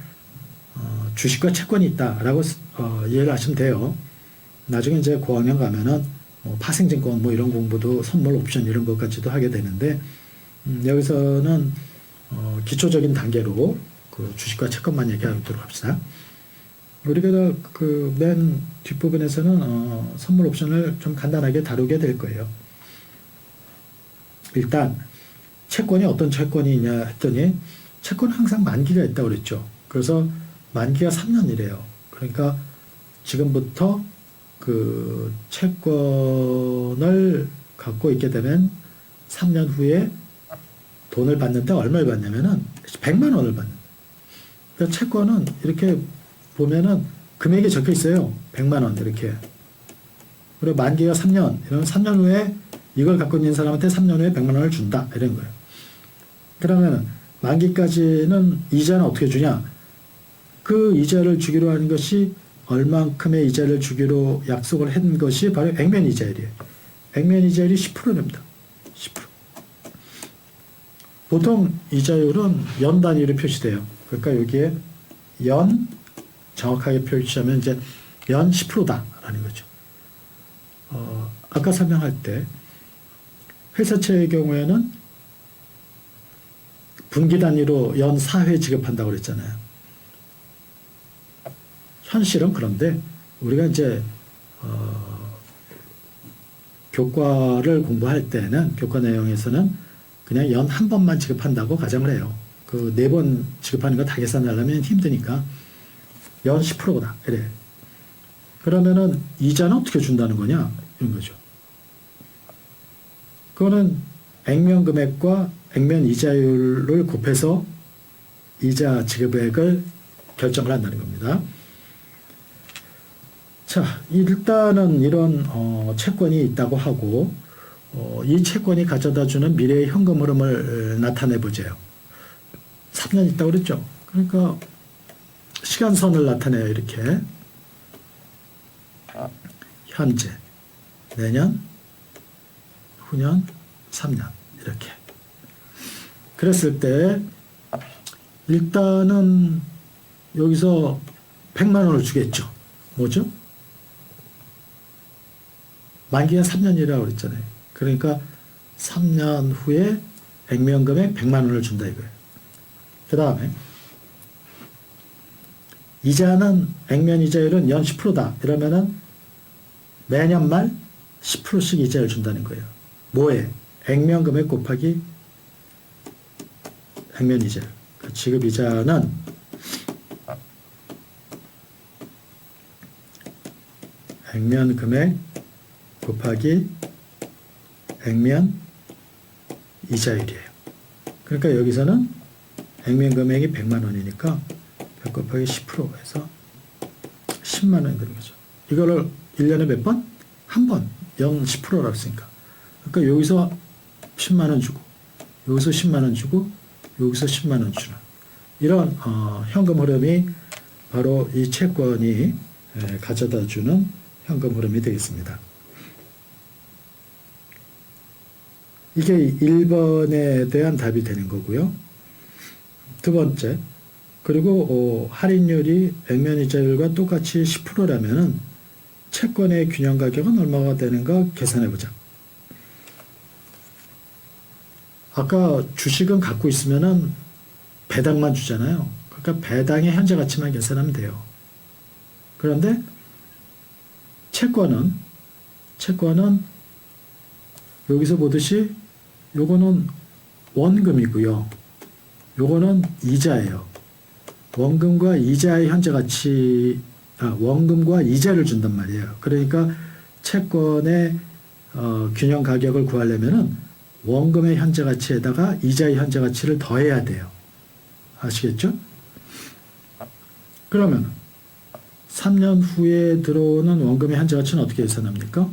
주식과 채권이 있다라고 이해를 하시면 돼요. 나중에 이제 고학년 가면은 파생증권 이런 공부도 선물 옵션 이런 것까지도 하게 되는데 여기서는 기초적인 단계로 그 주식과 채권만 얘기하도록 합시다. 우리가 그 맨 뒷부분에서는 선물 옵션을 좀 간단하게 다루게 될 거예요. 일단 채권이 어떤 채권이 있냐 했더니 채권은 항상 만기가 있다고 그랬죠. 그래서 만기가 3년이래요. 그러니까 지금부터 그 채권을 갖고 있게 되면 3년 후에 돈을 받는데 얼마를 받냐면은 100만 원을 받는다. 그러니까 채권은 이렇게 보면은 금액이 적혀 있어요. 100만 원 이렇게. 그리고 만기가 3년. 이러면 3년 후에 이걸 갖고 있는 사람한테 3년 후에 100만 원을 준다. 이런 거예요. 그러면 만기까지는 이자는 어떻게 주냐? 그 이자를 주기로 하는 것이 얼만큼의 이자를 주기로 약속을 한 것이 바로 액면 이자율이에요. 액면 이자율이 10%입니다. 10%. 보통 이자율은 연 단위로 표시돼요. 그러니까 여기에 연 정확하게 표시하면 이제 연 10%다라는 거죠. 아까 설명할 때 회사채의 경우에는 분기 단위로 연 4회 지급한다고 그랬잖아요. 현실은 그런데 우리가 이제 교과를 공부할 때는 교과 내용에서는 그냥 연 한 번만 지급한다고 가정을 해요. 그 4번 지급하는 거 다 계산하려면 힘드니까 연 10%다. 그래. 그러면은 이자는 어떻게 준다는 거냐? 이런 거죠. 그거는 액면 금액과 액면 이자율을 곱해서 이자 지급액을 결정을 한다는 겁니다. 자, 일단은 이런 채권이 있다고 하고 이 채권이 가져다주는 미래의 현금 흐름을 나타내 보세요. 3년 있다고 그랬죠. 그러니까 시간선을 나타내요. 이렇게 현재, 내년, 후년, 3년 이렇게. 그랬을 때 일단은 여기서 100만 원을 주겠죠. 뭐죠? 만기가 3년이라고 그랬잖아요. 그러니까 3년 후에 액면금액 100만 원을 준다 이거예요. 그 다음에 이자는 액면 이자율은 연 10%다. 이러면은 매년 말 10%씩 이자를 준다는 거예요. 뭐에? 액면 금액 곱하기 액면 이자. 그 지급 이자는 액면 금액 곱하기 액면 이자율이에요. 그러니까 여기서는 액면 금액이 100만 원이니까 100 곱하기 10% 해서 10만 원이 되는 거죠. 이거를 1년에 몇 번? 한 번. 연 10%라고 했으니까. 그러니까 여기서 10만 원 주고 여기서 10만 원 주고 여기서 10만 원 주는 이런 현금 흐름이 바로 이 채권이 가져다 주는 현금 흐름이 되겠습니다. 이게 1번에 대한 답이 되는 거고요. 두 번째, 그리고 할인율이 액면이자율과 똑같이 10%라면은 채권의 균형 가격은 얼마가 되는가 계산해 보자. 아까 주식은 갖고 있으면은 배당만 주잖아요. 그러니까 배당의 현재 가치만 계산하면 돼요. 그런데 채권은 여기서 보듯이 요거는 원금이고요. 요거는 이자예요. 원금과 이자의 현재 가치, 원금과 이자를 준단 말이에요. 그러니까 채권의 균형 가격을 구하려면은 원금의 현재 가치에다가 이자의 현재 가치를 더해야 돼요. 아시겠죠? 그러면 3년 후에 들어오는 원금의 현재 가치는 어떻게 계산합니까?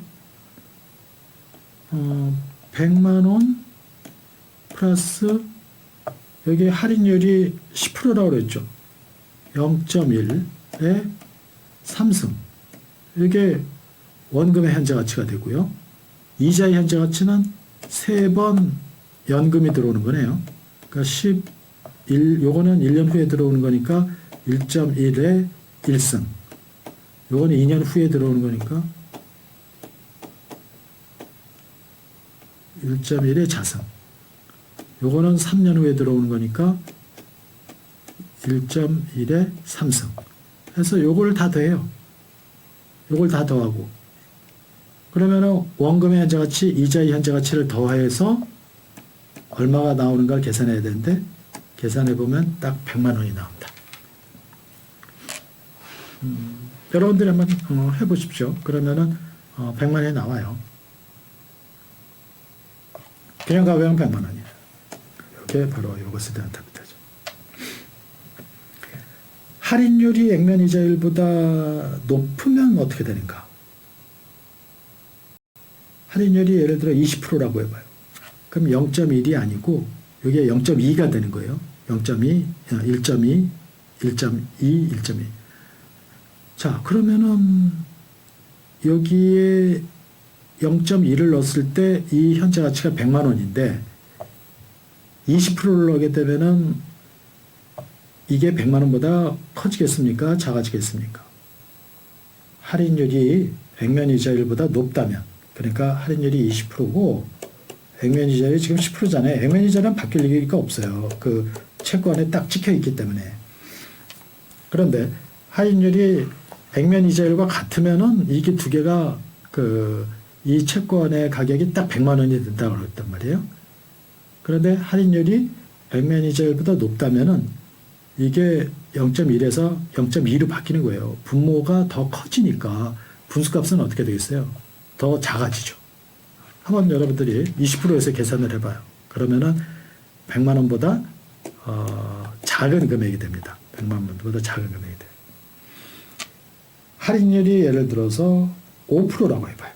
100만 원 플러스 여기 할인율이 10%라고 그랬죠. 0.1에 3승. 이게 원금의 현재 가치가 되고요. 이자의 현재 가치는 3번 연금이 들어오는 거네요. 그러니까 11, 요거는 1년 후에 들어오는 거니까 1.1에 1승. 요거는 2년 후에 들어오는 거니까 1.1에 자승. 요거는 3년 후에 들어오는 거니까 1.1에 3승. 해서 요걸 다 더해요. 요걸 다 더하고. 그러면은 원금의 현재 가치, 이자의 현재 가치를 더해서 얼마가 나오는가를 계산해야 되는데 계산해 보면 딱 100만 원이 나온다. 여러분들이 한번 해보십시오. 그러면은 100만 원이 나와요. 그냥 가격은 100만 원이에요. 이게 바로 이것에 대한 답이죠. 할인율이 액면 이자율보다 높으면 어떻게 되는가? 할인율이 예를 들어 20%라고 해봐요. 그럼 0.1이 아니고 여기에 0.2가 되는 거예요. 0.2, 1.2, 1.2, 1.2. 자, 그러면은 여기에 0.2를 넣었을 때 이 현재 가치가 100만 원인데 20%를 넣게 되면은 이게 100만 원보다 커지겠습니까? 작아지겠습니까? 할인율이 액면 이자율보다 높다면, 그러니까 할인율이 20%고 액면 이자율이 지금 10%잖아요. 액면 이자는 바뀔 리가 없어요. 그 채권에 딱 찍혀 있기 때문에. 그런데 할인율이 액면 이자율과 같으면은 이게 두 개가 이 채권의 가격이 딱 100만 원이 된다고 그랬단 말이에요. 그런데 할인율이 액면 이자율보다 높다면은 이게 0.1에서 0.2로 바뀌는 거예요. 분모가 더 커지니까 분수값은 어떻게 되겠어요? 더 작아지죠. 한번 여러분들이 20%에서 계산을 해봐요. 그러면은 100만 원보다 작은 금액이 됩니다. 100만 원보다 작은 금액이 돼요. 할인율이 예를 들어서 5%라고 해봐요.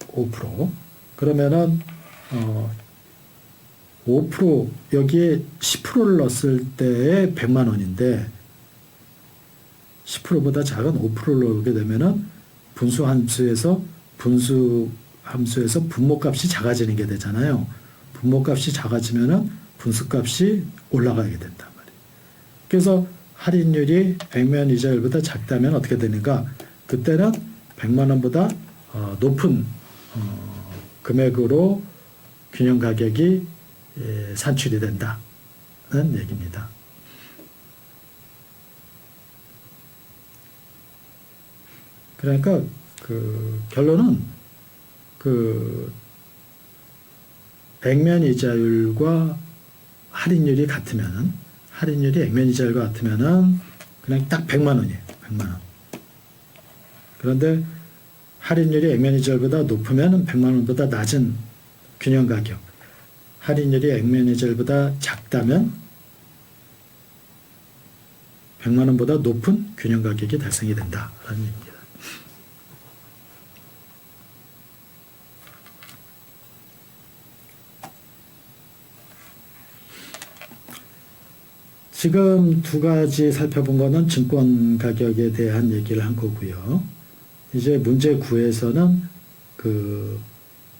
5%. 그러면은 5% 여기에 10%를 넣었을 때에 100만 원인데 10%보다 작은 5%를 넣게 되면은 분수 함수에서 분모값이 작아지는 게 되잖아요. 분모값이 작아지면은 분수값이 올라가게 된단 말이에요. 그래서 할인율이 액면 이자율보다 작다면 어떻게 되는가? 그때는 100만 원보다 높은 금액으로 균형 가격이 산출이 된다는 얘기입니다. 그러니까 결론은 액면 이자율과 할인율이 같으면은 할인율이 액면 이자율과 같으면은 그냥 딱 100만 원이에요. 100만 원. 그런데 할인율이 액면 이자율보다 높으면 100만 원보다 낮은 균형 가격. 할인율이 액면 이자율보다 작다면 100만 원보다 높은 균형 가격이 달성이 된다라는 얘기입니다. 지금 두 가지 살펴본 거는 증권 가격에 대한 얘기를 한 거고요. 이제 문제 9에서는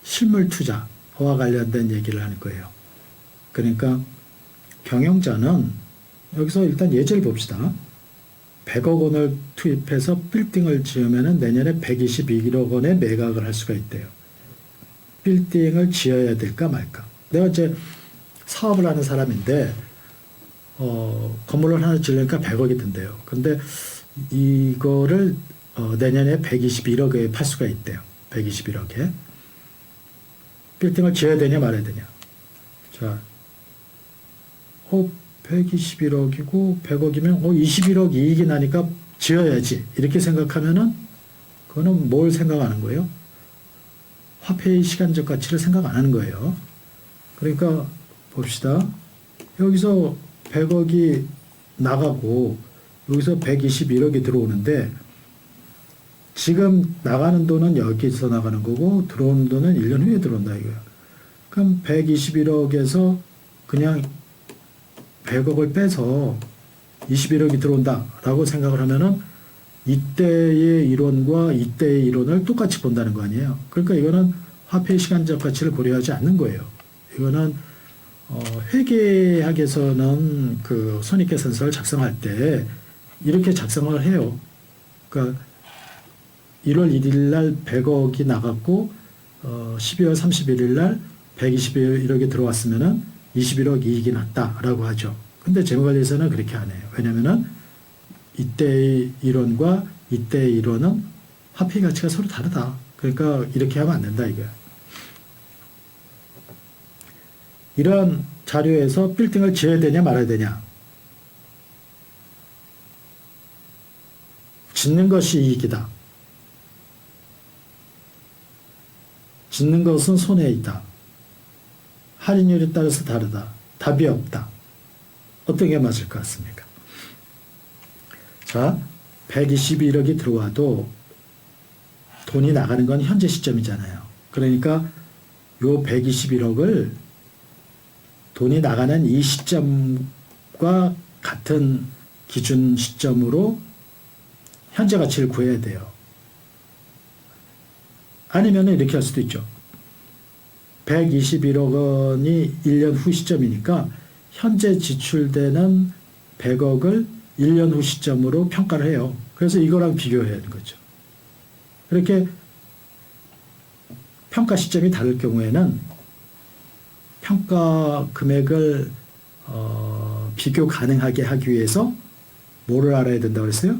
실물 투자와 관련된 얘기를 하는 거예요. 그러니까 경영자는 여기서 일단 예제를 봅시다. 100억 원을 투입해서 빌딩을 지으면 내년에 121억 원의 매각을 할 수가 있대요. 빌딩을 지어야 될까 말까. 내가 이제 사업을 하는 사람인데 건물을 하나 지으려니까 100억이 든대요. 근데 이거를 내년에 121억에 팔 수가 있대요. 121억에. 빌딩을 지어야 되냐 말아야 되냐. 자, 121억이고 100억이면 21억 이익이 나니까 지어야지. 이렇게 생각하면은 그거는 뭘 생각하는 거예요? 화폐의 시간적 가치를 생각 안 하는 거예요. 그러니까 봅시다. 여기서 100억이 나가고 여기서 121억이 들어오는데 지금 나가는 돈은 여기서 나가는 거고 들어오는 돈은 1년 후에 들어온다 이거야. 그럼 121억에서 그냥 100억을 빼서 21억이 들어온다라고 생각을 하면은 이때의 이론과 이때의 이론을 똑같이 본다는 거 아니에요. 그러니까 이거는 화폐의 시간적 가치를 고려하지 않는 거예요. 이거는 회계학에서는 그 손익계산서를 작성할 때 이렇게 작성을 해요. 그러니까 1월 1일 날 100억이 나갔고 12월 31일 날 121억이 들어왔으면은 21억 이익이 났다라고 하죠. 근데 재무관리에서는 그렇게 안 해요. 왜냐면은 이때의 이론과 이때의 이론은 화폐 가치가 서로 다르다. 그러니까 이렇게 하면 안 된다 이거야. 이런 자료에서 빌딩을 지어야 되냐 말아야 되냐. 짓는 것이 이익이다. 짓는 것은 손해이다. 할인율에 따라서 다르다. 답이 없다. 어떤 게 맞을 것 같습니까? 자, 121억이 들어와도 돈이 나가는 건 현재 시점이잖아요. 그러니까 요 121억을 돈이 나가는 이 시점과 같은 기준 시점으로 현재 가치를 구해야 돼요. 아니면 이렇게 할 수도 있죠. 121억 원이 1년 후 시점이니까 현재 지출되는 100억을 1년 후 시점으로 평가를 해요. 그래서 이거랑 비교해야 하는 거죠. 이렇게 평가 시점이 다를 경우에는 평가 금액을 비교 가능하게 하기 위해서 뭐를 알아야 된다고 그랬어요?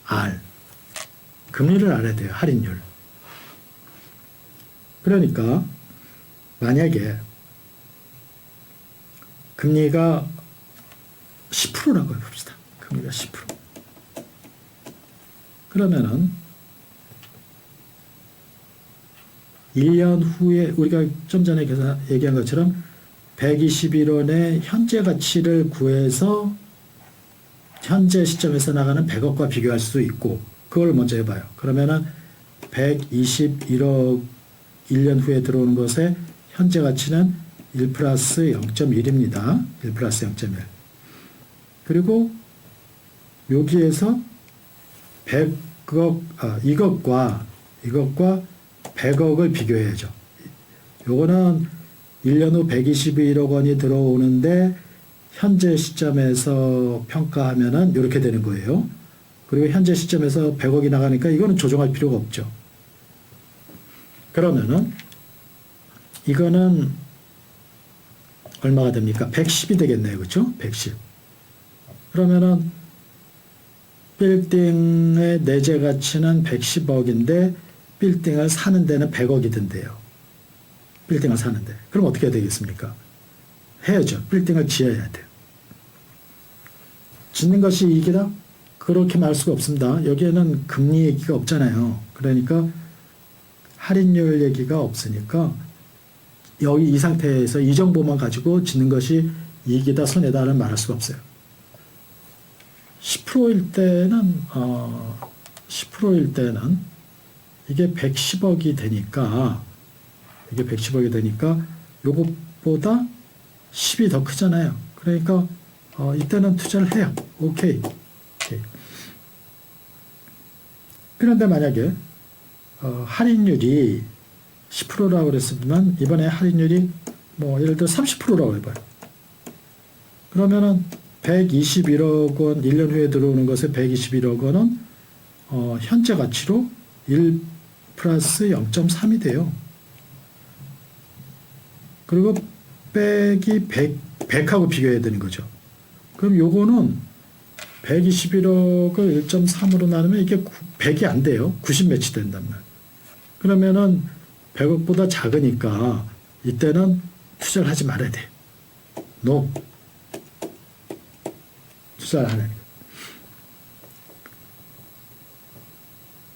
R. 금리를 알아야 돼요. 할인율. 그러니까 만약에 금리가 10%라고 해봅시다. 금리가 10%. 그러면은 1년 후에 우리가 좀 전에 얘기한 것처럼 121원의 현재 가치를 구해서 현재 시점에서 나가는 100억과 비교할 수도 있고 그걸 먼저 해봐요. 그러면은 121억 1년 후에 들어오는 것의 현재 가치는 1 플러스 0.1입니다. 1 플러스 0.1. 그리고 여기에서 100억, 이것과 100억을 비교해야죠. 요거는 1년 후 121억 원이 들어오는데 현재 시점에서 평가하면은 이렇게 되는 거예요. 그리고 현재 시점에서 100억이 나가니까 이거는 조정할 필요가 없죠. 그러면은 이거는 얼마가 됩니까? 110이 되겠네요. 그렇죠? 110. 그러면은 빌딩의 내재 가치는 110억인데 빌딩을 사는 데는 100억이 든대요. 빌딩을 사는데. 그럼 어떻게 해야 되겠습니까? 해야죠. 빌딩을 지어야 돼요. 짓는 것이 이익이다? 그렇게 말할 수가 없습니다. 여기에는 금리 얘기가 없잖아요. 그러니까 할인율 얘기가 없으니까 여기 이 상태에서 이 정보만 가지고 짓는 것이 이익이다 손해다는 말할 수가 없어요. 10%일 때는 10%일 때는 이게 110억이 되니까 요것보다 10이 더 크잖아요. 그러니까 이때는 투자를 해요. 오케이. 그런데 만약에 할인율이 10%라고 그랬으면 이번에 할인율이 뭐 예를 들어 30%라고 해봐요. 그러면은 121억 원 1년 후에 들어오는 것에 121억 원은 현재 가치로 1 플러스 0.3이 돼요. 그리고 빼기 100하고 비교해야 되는 거죠. 그럼 요거는 121억을 1.3으로 나누면 이게 100이 안 돼요. 90 매치 된단 말이에요. 그러면은 100억보다 작으니까 이때는 투자를 하지 말아야 돼. No. 투자를 안 해.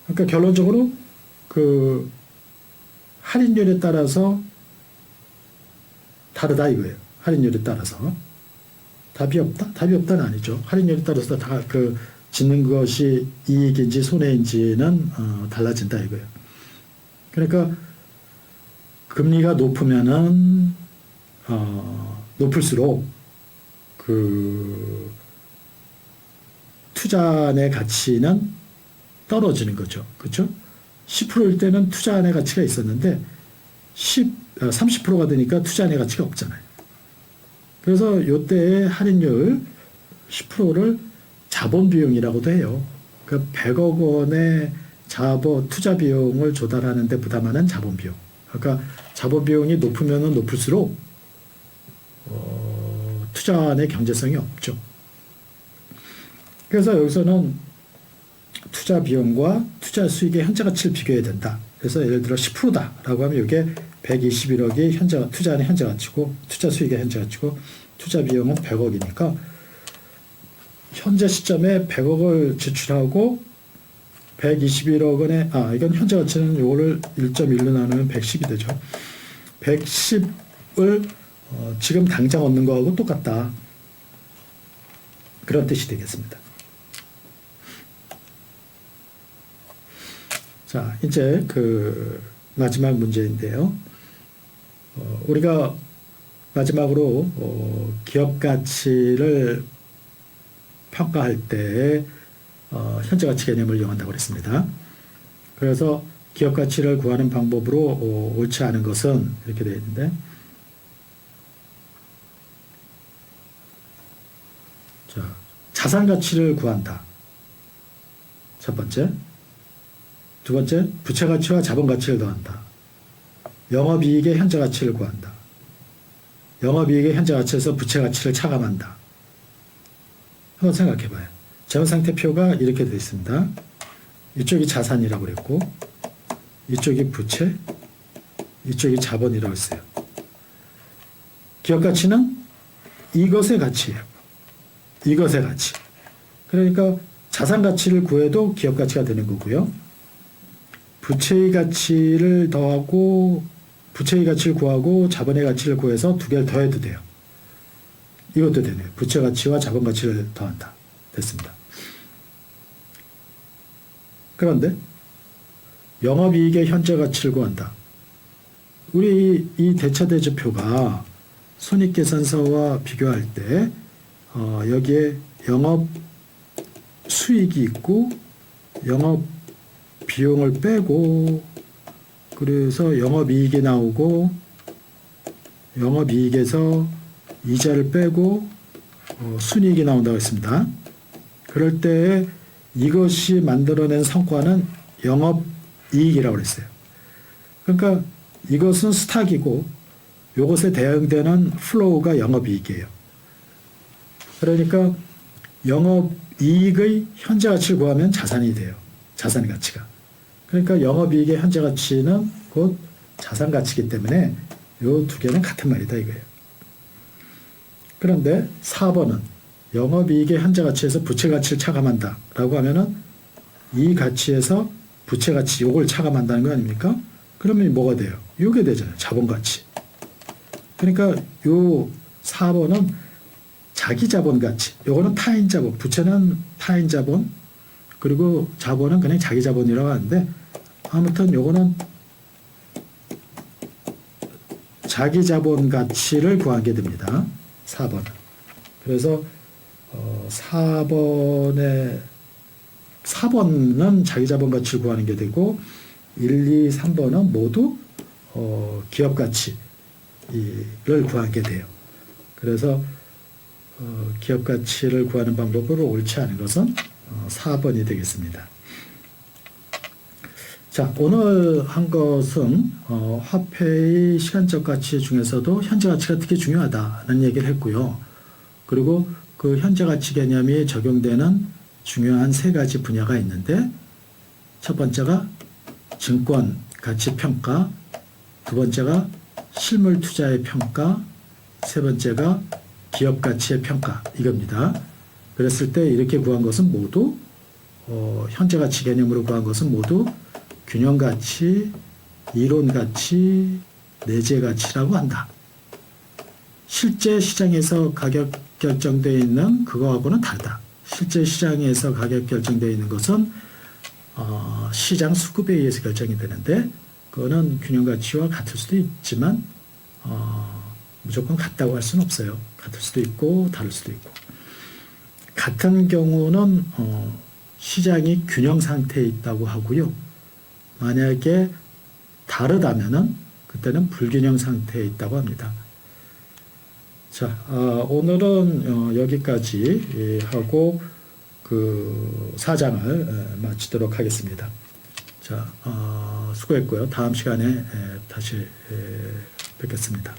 그러니까 결론적으로 그 할인율에 따라서 다르다 이거예요. 할인율에 따라서. 답이 없다? 답이 없다는 아니죠. 할인율에 따라서 다 그 짓는 것이 이익인지 손해인지는 달라진다 이거예요. 그러니까 금리가 높으면은 높을수록 그 투자의 가치는 떨어지는 거죠. 그렇죠? 10%일 때는 투자의 가치가 있었는데 30%가 되니까 투자의 가치가 없잖아요. 그래서 이때의 할인율 10%를 자본 비용이라고도 해요. 그 100억 원의 투자 비용을 조달하는 데 부담하는 자본 비용. 그러니까 자본 비용이 높으면 높을수록 투자의 경제성이 없죠. 그래서 여기서는 투자 비용과 투자 수익의 현재 가치를 비교해야 된다. 그래서 예를 들어 10%다라고 하면 이게 121억이 투자의 현재 가치고 투자 수익의 현재 가치고 투자 비용은 100억이니까 현재 시점에 100억을 지출하고 121억 원에 이건 현재 가치는 이거를 1.1로 나누면 110이 되죠. 110을 지금 당장 얻는 거하고 똑같다. 그런 뜻이 되겠습니다. 자, 이제 그 마지막 문제인데요. 우리가 마지막으로 기업 가치를 평가할 때 현재 가치 개념을 이용한다고 그랬습니다. 그래서 기업 가치를 구하는 방법으로 옳지 않은 것은 이렇게 되어 있는데, 자, 자산 가치를 구한다. 첫 번째. 두 번째, 부채 가치와 자본 가치를 더한다. 영업이익의 현재 가치를 구한다. 영업이익의 현재 가치에서 부채 가치를 차감한다. 한번 생각해 봐요. 재무상태표가 이렇게 되어 있습니다. 이쪽이 자산이라고 그랬고, 이쪽이 부채, 이쪽이 자본이라고 했어요. 기업 가치는 이것의 가치예요. 이것의 가치. 그러니까 자산 가치를 구해도 기업 가치가 되는 거고요. 부채의 가치를 더하고, 부채의 가치를 구하고 자본의 가치를 구해서 두 개를 더해도 돼요. 이것도 되네요. 부채 가치와 자본 가치를 더한다. 됐습니다. 그런데 영업이익의 현재 가치를 구한다. 우리 이 대차대조표가 손익계산서와 비교할 때 여기에 영업 수익이 있고 영업 비용을 빼고 그래서 영업이익이 나오고 영업이익에서 이자를 빼고 순이익이 나온다고 했습니다. 그럴 때 이것이 만들어낸 성과는 영업이익이라고 그랬어요. 그러니까 이것은 스탁이고 이것에 대응되는 플로우가 영업이익이에요. 그러니까 영업이익의 현재 가치를 구하면 자산이 돼요. 자산의 가치가. 그러니까 영업이익의 현재 가치는 곧 자산 가치이기 때문에 이 두 개는 같은 말이다 이거예요. 그런데 4번은 영업이익의 현재 가치에서 부채 가치를 차감한다 라고 하면은 이 가치에서 부채 가치 요걸 차감한다는 거 아닙니까? 그러면 뭐가 돼요? 요게 되잖아요. 자본 가치. 그러니까 요 4번은 자기 자본 가치. 요거는 타인 자본. 부채는 타인 자본. 그리고 자본은 그냥 자기 자본이라고 하는데 아무튼 요거는 자기 자본 가치를 구하게 됩니다. 4번은. 그래서 4번은 자기 자본 가치를 구하는 게 되고 1, 2, 3번은 모두 기업 가치를 구하게 돼요. 그래서 기업 가치를 구하는 방법으로 옳지 않은 것은 4번이 되겠습니다. 자, 오늘 한 것은 화폐의 시간적 가치 중에서도 현재 가치가 특히 중요하다는 얘기를 했고요. 그리고 그 현재 가치 개념이 적용되는 중요한 세 가지 분야가 있는데 첫 번째가 증권 가치 평가, 두 번째가 실물 투자의 평가, 세 번째가 기업 가치의 평가 이겁니다. 그랬을 때 이렇게 구한 것은 모두 현재 가치 개념으로 구한 것은 모두 균형 가치, 이론 가치, 내재 가치라고 한다. 실제 시장에서 가격 결정되어 있는 그거하고는 다르다. 실제 시장에서 가격 결정되어 있는 것은 시장 수급에 의해서 결정이 되는데 그거는 균형 가치와 같을 수도 있지만 무조건 같다고 할 수는 없어요. 같을 수도 있고 다를 수도 있고. 같은 경우는 시장이 균형 상태에 있다고 하고요. 만약에 다르다면은 그때는 불균형 상태에 있다고 합니다. 자, 오늘은 여기까지 하고 그 4장을 마치도록 하겠습니다. 자, 수고했고요. 다음 시간에 다시 뵙겠습니다.